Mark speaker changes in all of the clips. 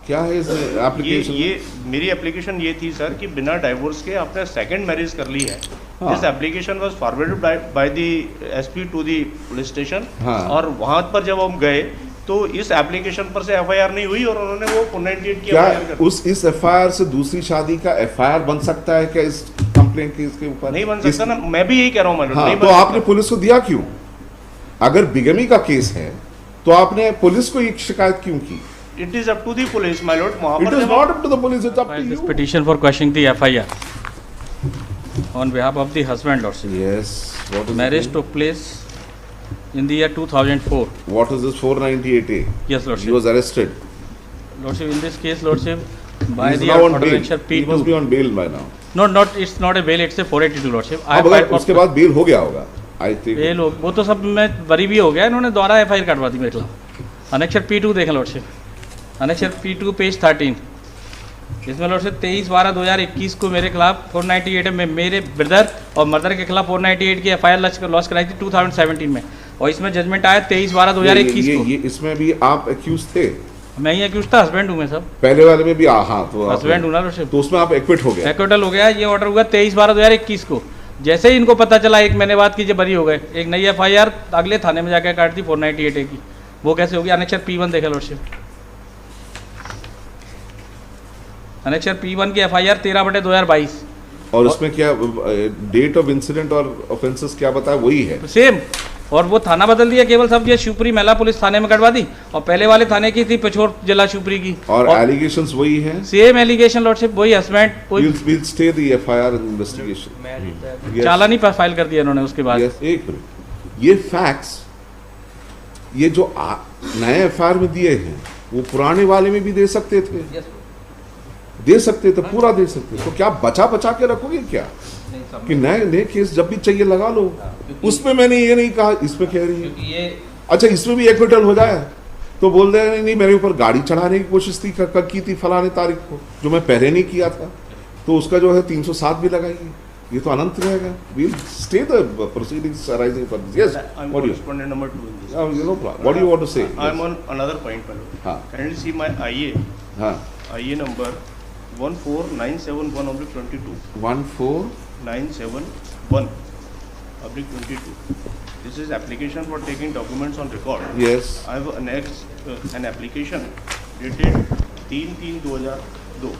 Speaker 1: क्या है इस एप्लीकेशन?
Speaker 2: ये मेरी एप्लीकेशन ये थी सर कि बिना डाइवोर्स के आपने सेकंड मैरिज कर ली है।
Speaker 1: हाँ।
Speaker 2: This application was forwarded by the SP to the police station.
Speaker 1: हाँ।
Speaker 2: और वहां पर जब हम गए तो इस एप्लीकेशन पर से एफआईआर नहीं हुई और उन्होंने वो 498 की
Speaker 1: क्या
Speaker 2: एफआईआर कर दी।
Speaker 1: इस एफआईआर से दूसरी शादी का एफआईआर बन सकता है क्या इस कंप्लेंट केस के ऊपर?
Speaker 2: नहीं बन सकता ना, मैं भी यही कह रहा हूँ मैडम।
Speaker 1: हाँ,
Speaker 2: नहीं
Speaker 1: तो
Speaker 2: बन
Speaker 1: आपने
Speaker 2: सकता।
Speaker 1: पुलिस को दिया क्यों? अगर बिगमी का केस है तो आपने पुलिस को एक शिकायत क्यों की?
Speaker 2: It is up to the police my lord. वहां
Speaker 1: इट
Speaker 2: पर
Speaker 1: इज
Speaker 2: जब
Speaker 1: not up to the police, it's up to
Speaker 3: File this
Speaker 1: you.
Speaker 3: petition for quashing the FIR on behalf of the husband lordship.
Speaker 1: Yes, what is
Speaker 3: Marriage
Speaker 1: it?
Speaker 3: took place in the year 2004.
Speaker 1: What is this 498A?
Speaker 3: Yes,
Speaker 1: He
Speaker 3: lordship.
Speaker 1: was arrested.
Speaker 3: Lordship, in this case, lordship, by
Speaker 1: He is
Speaker 3: the
Speaker 1: now on bail.
Speaker 3: ordinance
Speaker 1: He must be
Speaker 3: P2.
Speaker 1: on bail by now.
Speaker 3: It's not a bail, it's a 482 lordship. I
Speaker 1: अब
Speaker 3: have
Speaker 1: अगर
Speaker 3: filed
Speaker 1: उसके
Speaker 3: for
Speaker 1: बाद bell हो गया होगा, I think.
Speaker 3: bail वो तो सब मैं बरी भी हो गया, इन्होंने दोबारा FIR कटवा दी मेरे खिलाफ। अनेक्चर P2 देखें लॉर्डशिप, अनेक्चर P2 पेज 13, इसमें लॉर्डशिप 23/12/2021 को मेरे खिलाफ 498 में मेरे ब्रदर और मदर के खिलाफ 498 की FIR लॉन्च कराई थी 2017 में, और इसमें जजमेंट आया 23/12/2021 को।
Speaker 1: ये इसमें भी आप एक्यूज थे?
Speaker 3: मैं ही एक्यूज था, हस्बैंड हूँ मैं सब,
Speaker 1: पहले वाले में भी हाँ, तो
Speaker 3: हस्बैंड हूँ ना लॉर्डशिप।
Speaker 1: तो उसमें आप एक्विट हो गए।
Speaker 3: एक्विटल हो गया। ये ऑर्डर हुआ 23/12/2021 को। जैसे ही इनको पता चला 1 महीने बाद कि ये बरी हो गए, एक नई FIR अगले थाने में जाकर काट दी 498A की। वो कैसे होगी? अनेक्चर P1 देखा लॉर्डशिप, अनेक्चर P1 की FIR 13/2022
Speaker 1: और उसमें क्या डेट ऑफ इंसिडेंट और ऑफेंसेस क्या बताया? वही है
Speaker 3: सेम। और वो थाना बदल दिया केवल, सब ये शिवपुरी महिला पुलिस थाने में कटवा दी, और पहले वाले थाने की थी पिछोर जिला शिवपुरी की,
Speaker 1: और एलिगेशंस वही हैं।
Speaker 3: सेम एलिगेशन लॉर्डशिप, वही हस्बैंड, कोई
Speaker 1: We'll stay the FIR investigation. Yes.
Speaker 3: Challan he file कर दिया इन्होंने उसके बाद।
Speaker 1: Yes, एक मिनट, ये फैक्ट्स ये जो नए एफआईआर में दिए हैं वो पुराने वाले में भी दे सकते थे, दे सकते थे, पूरा दे सकते। तो क्या बचा बचा के रखोगे क्या कि नए नए केस जब भी चाहिए लगा लो? उसमें मैंने ये नहीं कहा, इसमें कह रही है। अच्छा, इसमें भी एक्विटल हो जाए तो बोल दे नहीं मेरे ऊपर गाड़ी चढ़ाने की कोशिश थी की थी फलाने तारीख को, जो मैं पहले नहीं किया था, तो उसका जो है 307 भी लगाइए। ये तो अनंत रहेगा। We'll stay the proceedings arising from this. Yes,
Speaker 2: I'm
Speaker 1: what do you?
Speaker 2: correspondent number 2 in this.
Speaker 1: You know, what do you want to say?
Speaker 2: I'm on another point, my lord.
Speaker 1: हाँ,
Speaker 2: Kindly see my IA
Speaker 1: हाँ,
Speaker 2: number 14971/22.
Speaker 1: 14971/22.
Speaker 2: This is application for taking documents on record.
Speaker 1: Yes.
Speaker 2: I have annexed an application dated 3/3/2002.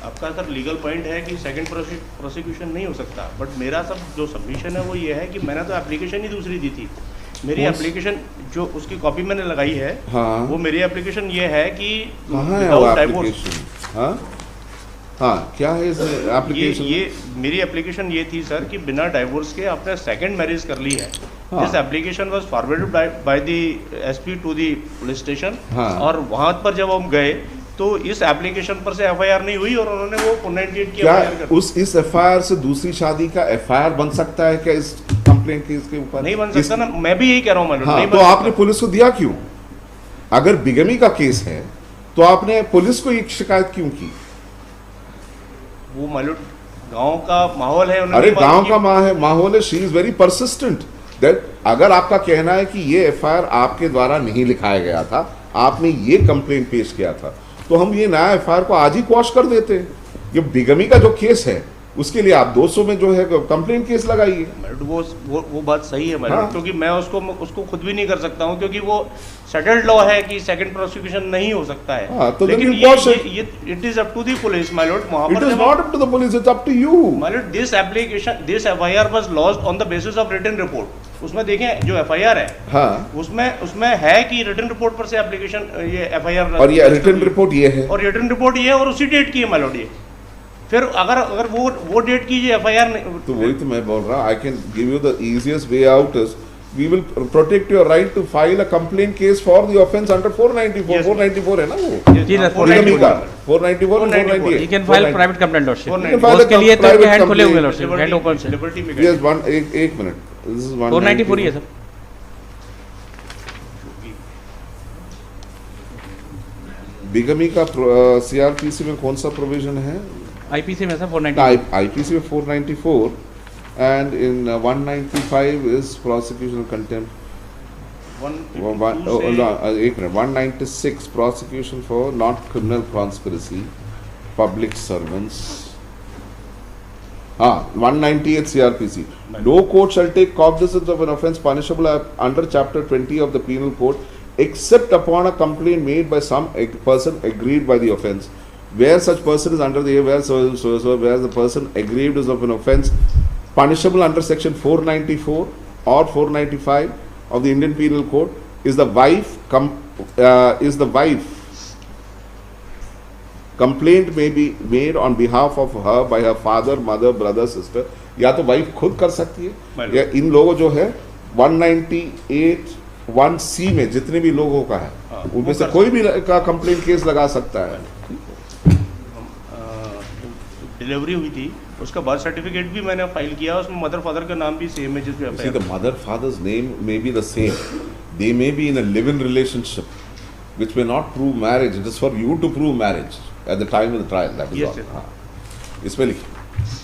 Speaker 2: आपका sir legal point है कि second prosecution नहीं हो सकता, but मेरा सब जो सबमिशन है वो ये है कि मैंने तो एप्लीकेशन ही दूसरी दी थी। मेरी एप्लीकेशन जो उसकी कॉपी मैंने लगाई है,
Speaker 1: हाँ,
Speaker 2: वो मेरी एप्लीकेशन ये है कि
Speaker 1: कहाँ है वो
Speaker 2: without divorce।
Speaker 1: एप्लीकेशन? हाँ, हाँ, क्या है इस एप्लीकेशन?
Speaker 2: ये मेरी एप्लीकेशन ये थी सर कि बिना डाइवोर्स के आपने सेकंड मैरिज कर ली है।
Speaker 1: हाँ।
Speaker 2: This application was forwarded by the SP to the police station.
Speaker 1: हाँ।
Speaker 2: और वहां पर जब हम गए तो इस एप्लीकेशन पर से एफआईआर नहीं हुई और उन्होंने वो 498 की
Speaker 1: क्या
Speaker 2: एफआईआर कर दी।
Speaker 1: इस एफआईआर से दूसरी शादी का एफआईआर बन सकता है क्या इस कंप्लेंट केस के ऊपर?
Speaker 2: नहीं बन सकता ना, मैं भी यही कह रहा हूँ मैडम।
Speaker 1: हाँ,
Speaker 2: नहीं
Speaker 1: तो
Speaker 2: बन
Speaker 1: आपने
Speaker 2: सकता।
Speaker 1: पुलिस को दिया क्यों? अगर बिगमी का केस है तो आपने पुलिस को एक शिकायत क्यों की?
Speaker 2: वो मालूम गांव का माहौल है, उन्होंने
Speaker 1: अरे
Speaker 2: बात
Speaker 1: गांव
Speaker 2: की।
Speaker 1: का माहौल है। She is very persistent that अगर आपका कहना है कि ये एफआईआर आपके द्वारा नहीं लिखाया गया था, आपने ये कंप्लेंट पेश किया था, तो हम ये नया एफआईआर को आज ही क्वॉश कर देते। ये बिगमी का जो केस है उसके लिए आप 200 में जो है कंप्लेंट केस लगाइए।
Speaker 2: मैडम वो बात सही है मैडम।
Speaker 1: हाँ।
Speaker 2: क्योंकि मैं उसको खुद भी नहीं कर सकता हूँ, क्योंकि वो सेटल्ड लॉ है कि सेकंड प्रोसिक्यूशन नहीं हो सकता है।
Speaker 1: हाँ, तो
Speaker 2: लेकिन
Speaker 1: then you quash it.
Speaker 2: ये it is up to the police my lord. वहां
Speaker 1: इट
Speaker 2: पर
Speaker 1: इज
Speaker 2: जब
Speaker 1: not up to the police, it's up to you.
Speaker 2: My lord this FIR was lodged on the basis of written report. उसमें देखें जो FIR है,
Speaker 1: हाँ,
Speaker 2: उसमें है कि रिटन रिपोर्ट पर से एप्लीकेशन ये एफआईआर
Speaker 1: और ये रिटन रिपोर्ट ये है,
Speaker 2: और रिटन रिपोर्ट ये है और उसी डेट की है माय लॉर्ड। ये फिर अगर वो डेट की एफआईआर
Speaker 1: तो वही तो मैं बोल रहा हूँ। I can give you the easiest way out is we will protect your right to file a complaint case for the offence under 494।
Speaker 2: Yes.
Speaker 1: 494 है ना वो?
Speaker 3: जी,
Speaker 2: हाँ,
Speaker 3: 494
Speaker 1: 494 और 498।
Speaker 3: You can file private complaint lordship।
Speaker 2: 494
Speaker 3: उसके लिए तो
Speaker 1: private
Speaker 3: हैंड खुले हुए
Speaker 1: complaint।
Speaker 3: लordship, हैंड ओपन से।
Speaker 2: लिबर्टी में
Speaker 1: Yes, एक मिनट, दिस इज
Speaker 3: 494 ही है सर।
Speaker 1: बिगमी का सीआरपीसी में कौन सा प्रोविजन है?
Speaker 3: आईपीसी में सर 490।
Speaker 1: आईपीसी में 494 and in 195 is prosecution contempt. एक minute 196 prosecution for not criminal conspiracy public servants 198 CRPC no court shall take cognizance of an offence punishable under chapter 20 of the penal code except upon a complaint made by some person aggrieved by the offence where such person is under the where the person aggrieved is of an offence punishable under section 494 or 495 of the Indian Penal Code is the wife complaint may be made on behalf of her by her father, mother, brother, sister या तो wife खुद कर सकती है या इन लोगों जो है 198 1C में जितने भी लोगों का है उनमें से कोई भी का कंप्लेंट केस लगा सकता है
Speaker 2: डिलीवरी हुई थी उसका बर्थ सर्टिफिकेट भी मैंने फाइल किया उसमें मदर फादर का नाम भी सेम है जिसमें
Speaker 1: See, the mother father's name may be the same. They may be in a live-in relationship, which may not prove marriage. It is for you to prove marriage at the time of the trial. That is
Speaker 2: Yes,
Speaker 1: all.
Speaker 2: yes.
Speaker 1: इसमें लिखिए.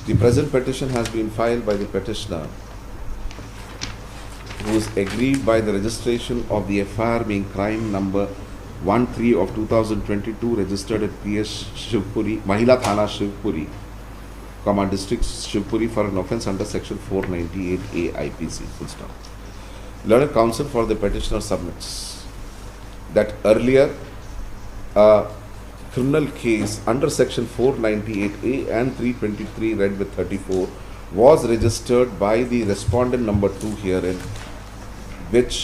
Speaker 1: The present petition has been filed by the petitioner, who is aggrieved by the registration of the FIR being crime number 13 of 2022, registered at PS Shivpuri, Mahila Thana Shivpuri, District Shivpuri for an offence under section 498A IPC. Full stop. Learned counsel for the petitioner submits that earlier a criminal case under section 498A and 323 read with 34 was registered by the respondent number 2 herein, which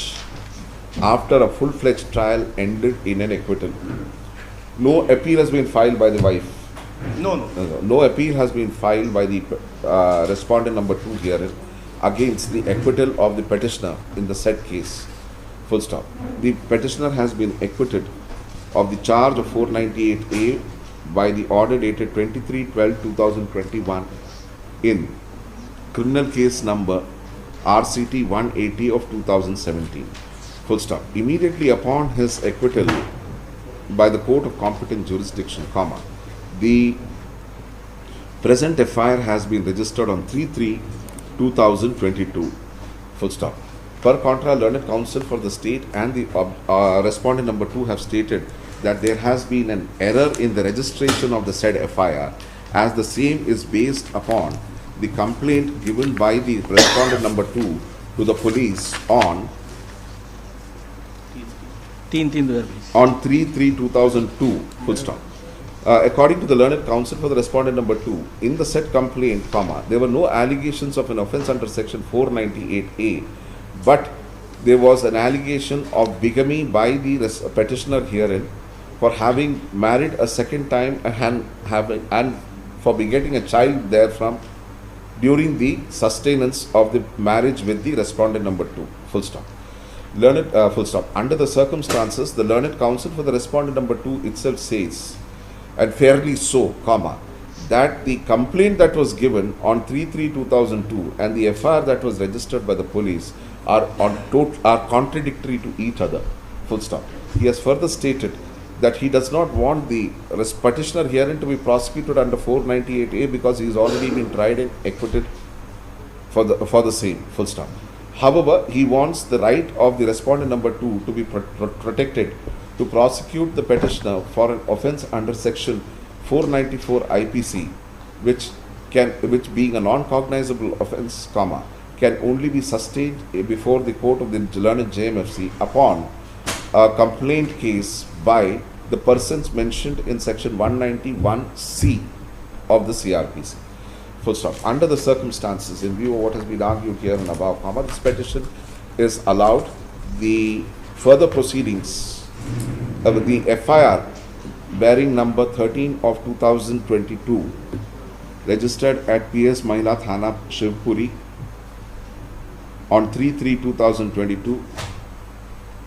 Speaker 1: after a full-fledged trial ended in an acquittal. No appeal has been filed by the wife. No appeal has been filed by the respondent number 2 herein against the acquittal of the petitioner in the said case. Full stop. The petitioner has been acquitted of the charge of 498A by the order dated 23/12/2021 in criminal case number RCT 180 of 2017. Full stop. Immediately upon his acquittal by the court of competent jurisdiction, the present FIR has been registered on 3/3/2022. Full stop. Per contra, learned counsel for the state and the respondent number 2 have stated that there has been an error in the registration of the said FIR, as the same is based upon the complaint given by the respondent number 2 to the police on 3/3/2002. Full stop. According to the learned counsel for the respondent number 2, in the said complaint, there were no allegations of an offence under section 498A, but there was an allegation of bigamy by the petitioner herein for having married a second time and for begetting a child therefrom during the sustenance of the marriage with the respondent number 2. Full stop. Full stop. Under the circumstances, the learned counsel for the respondent number 2 itself says, and fairly so, that the complaint that was given on 3/3/2002 and the FIR that was registered by the police are contradictory to each other. Full stop. He has further stated that he does not want the petitioner herein to be prosecuted under 498A because he has already been tried and acquitted for the same. Full stop. However, he wants the right of the respondent number 2 to be protected to prosecute the petitioner for an offence under section 494 IPC, which being a non-cognizable offence, can only be sustained before the court of the learned JMFC upon a complaint case by the persons mentioned in section 191C of the CRPC. Full stop. Under the circumstances, in view of what has been argued here and above, this petition is allowed. The further proceedings of the FIR bearing number 13 of 2022, registered at PS Mahila Thana Shivpuri on 3/3/2022,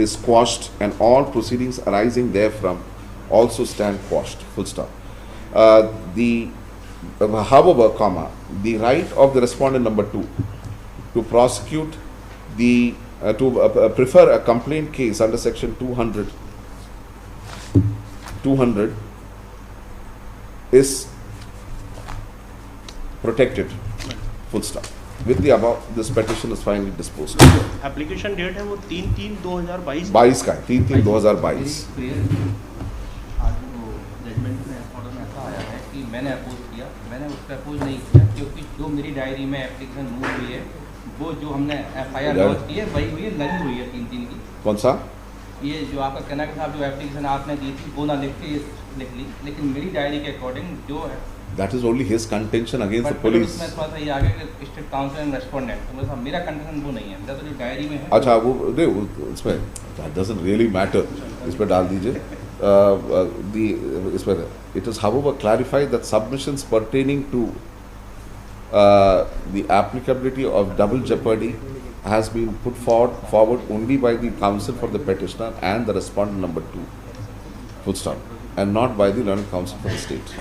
Speaker 1: is quashed and all proceedings arising therefrom also stand quashed. Full stop. However, the right of the respondent number 2 to prosecute to prefer a complaint case under section 200 is protected. Full stop. With the above, this petition is finally disposed of.
Speaker 2: Application date है वो 3/3/2022
Speaker 1: 22 का है, 3/3/2022।
Speaker 3: आज वो judgement में order में ऐसा आया है कि मैंने अपोज किया, मैंने उस पर अपोज नहीं किया क्योंकि जो मेरी डायरी में एप्लीकेशन मूव हुई है वो जो हमने FIR लॉन्च की है वही हुई है, लगी हुई है 3 की।
Speaker 1: कौन सा?
Speaker 3: ये जो आपका कहना है कि साहब जो एप्लीकेशन आपने दी थी वो ना लिख के ये लिख ली, लेकिन मेरी डायरी के अकॉर्डिंग जो है
Speaker 1: That is only his contention against the
Speaker 3: but
Speaker 1: police.
Speaker 3: इसमें थोड़ा सा ये आगे कि स्टेट काउंसिल एंड रेस्पोंडेंट, तो मतलब मेरा कंडीशन वो नहीं है, मेरा तो जो डायरी में है।
Speaker 1: अच्छा वो दे इसमें that doesn't really matter, इस पर डाल दीजिए। इसमें it is however clarified that submissions pertaining to the applicability of double jeopardy has been put forward only by the counsel for the petitioner and the respondent number 2, full stop, and not by the learned counsel for the state.